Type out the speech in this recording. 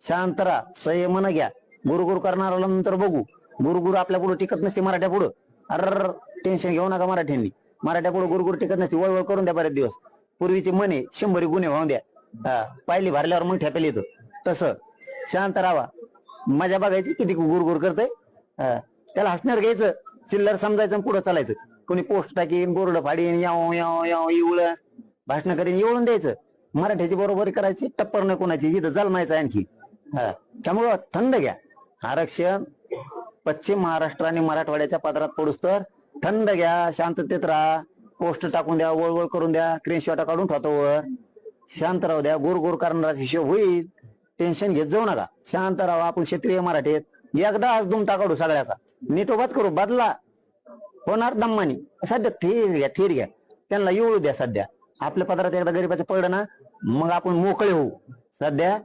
शांत राहा, संयमन घ्या. गुरुगुरु करणारा नंतर बघू. गुरुगुरु आपल्या पुढे टिकत नसते मराठ्या पुढं. अर टेन्शन घेऊ नका मराठ्यांनी. मराठ्या पुढे गुरुगुरु टिकत नसते. वळवळ करून द्या बरेच दिवस. पूर्वीचे म्हणे 100 गुन्हे वाहून द्या. पाहिली भरल्यावर मग ठेपेल येतं. तसं शांत राहा. मजा बघायची किती गुरगुर करतय. त्याला हसण्यावर घ्यायचं, चिल्लर समजायचं, पुढे चालायचं. कोणी पोस्ट टाकीन, बोर्ड फाडीन, याव याव याव इवळ भाषण करीन, येऊन द्यायचं. मराठ्याची बरोबरी करायची, टप्पर नाही कोणाची, इथं जलमायचं आणखी. त्यामुळं थंड घ्या. आरक्षण पश्चिम महाराष्ट्र आणि मराठवाड्याच्या पदरात पडूस तर थंड घ्या, शांततेत राहा. पोस्ट टाकून द्या, वळवळ करून द्या, स्क्रीनशॉट काढून ठेवतो वर. शांत राहू द्या. गुरगुर करणारा हिशोब होईल. टेन्शन घेत जाऊ नका. शांत राहा. आपण क्षेत्रीय मराठीत एकदा आज दुमटा काढू सगळ्याचा. नीटोबात करू, बदला होणार दम्मानी. सध्या थीर घ्या. त्यांना येऊ द्या. सध्या आपल्या पदरात एकदा गरीबाचं पडलं ना, मग आपण मोकळे होऊ. सध्या